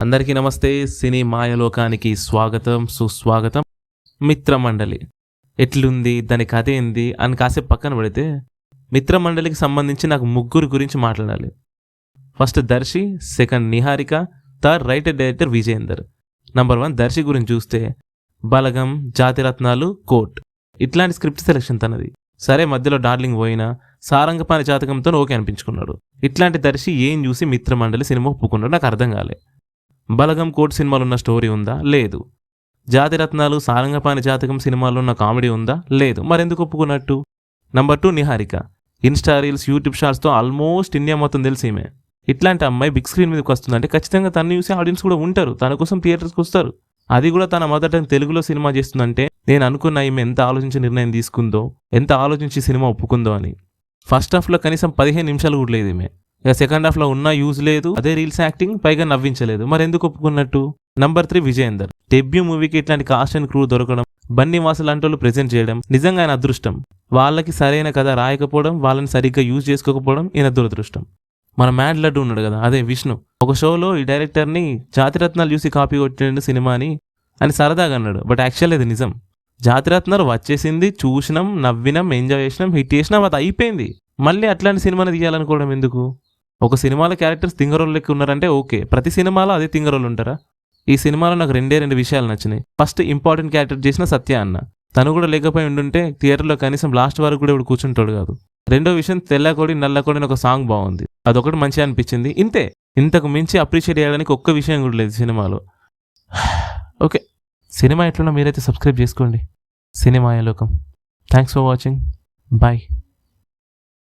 అందరికీ నమస్తే. సినీ మాయలోకానికి స్వాగతం, సుస్వాగతం. మిత్రమండలి ఎట్లుంది, దాని కథ ఏంది అని కాసేపు పక్కన పెడితే, మిత్రమండలికి సంబంధించి నాకు ముగ్గురు గురించి మాట్లాడాలి. First Darsi, second Niharika, third writer director Vijayender. Number 1 Darsi గురించి చూస్తే బలగం, జాతిరత్నాలు, కోట్ ఇట్లాంటి స్క్రిప్ట్ సెలెక్షన్ తనది. సరే, మధ్యలో డార్లింగ్ పోయినా సారంగపాణి జాతకంతో ఓకే అనిపించుకున్నాడు. ఇట్లాంటి దర్శి ఏం చూసి మిత్రమండలి సినిమా ఒప్పుకున్నాడు నాకు అర్థం కాలే. బలగం, కోట్ సినిమాలో ఉన్న స్టోరీ ఉందా? లేదు. జాతిరత్నాలు, సారంగపాణి జాతకం సినిమాలో ఉన్న కామెడీ ఉందా? లేదు. మరెందుకు ఒప్పుకున్నట్టు? Number 2 Niharika. Insta reels, YouTube షార్ట్స్తో ఆల్మోస్ట్ ఇండియా మొత్తం తెలిసి ఈమె. ఇట్లాంటి అమ్మాయి బిగ్ స్క్రీన్ మీదకి వస్తుందంటే ఖచ్చితంగా తను చూసే ఆడియన్స్ కూడా ఉంటారు, తన కోసం థియేటర్స్కి వస్తారు. అది కూడా తన మొదట తెలుగులో సినిమా చేస్తుందంటే నేను అనుకున్న ఈమె ఎంత ఆలోచించి నిర్ణయం తీసుకుందో, ఎంత ఆలోచించి సినిమా ఒప్పుకుందో అని. ఫస్ట్ హాఫ్లో కనీసం 15 నిమిషాలు కూడా లేదు ఈమె. ఇక సెకండ్ హాఫ్లో ఉన్నా యూజ్ లేదు, అదే రీల్స్ యాక్టింగ్, పైగా నవ్వించలేదు. మరి ఎందుకు ఒప్పుకున్నట్టు? నంబర్ 3 విజయేందర్. డెబ్యూ మూవీకి ఇట్లాంటి కాస్ట్ అండ్ క్రూ దొరకడం, బన్నీ వాసు లాంటి వాళ్ళు ప్రెజెంట్ చేయడం నిజంగా ఆయన అదృష్టం. వాళ్ళకి సరైన కథ రాయకపోవడం, వాళ్ళని సరిగ్గా యూజ్ చేసుకోకపోవడం ఈయన దురదృష్టం. మన మ్యాడ్ లడ్డు ఉన్నాడు కదా, అదే విష్ణు. ఒక షోలో ఈ డైరెక్టర్ని జాతిరత్నాలు చూసి కాపీ కొట్టిండు సినిమాని అని సరదాగా అన్నాడు. బట్ యాక్చువల్ ఇది నిజం. జాతిరత్నాలు వచ్చేసింది, చూసినాం, నవ్వినాం, ఎంజాయ్ చేసినాం, హిట్ చేసినాం, అది అయిపోయింది. మళ్ళీ అట్లాంటి సినిమాని తీయాలనుకోవడం ఎందుకు? ఒక సినిమాలో క్యారెక్టర్స్ తింగరోళ్ళు లెక్క ఉన్నారంటే ఓకే, ప్రతి సినిమాలో అదే తింగరోళ్ళు ఉంటారా? ఈ సినిమాలో నాకు రెండు విషయాలు నచ్చినాయి. ఫస్ట్, ఇంపార్టెంట్ క్యారెక్టర్ చేసిన సత్య అన్న. తను కూడా లేకపోయి ఉండుంటే థియేటర్లో కనీసం లాస్ట్ వరకు కూడా ఇప్పుడు కూర్చుంటాడు కాదు. రెండో విషయం, తెల్లకోడి నల్లకోడి ఒక సాంగ్ బాగుంది, అదొకటి మంచిగా అనిపించింది. ఇంతే. ఇంతకు మించి అప్రిషియేట్ చేయడానికి ఒక్క విషయం కూడా లేదు సినిమాలో. ఓకే, సినిమా ఎట్లున్నా మీరైతే సబ్స్క్రైబ్ చేసుకోండి. సినిమాయలోకం. Thanks for watching. బాయ్.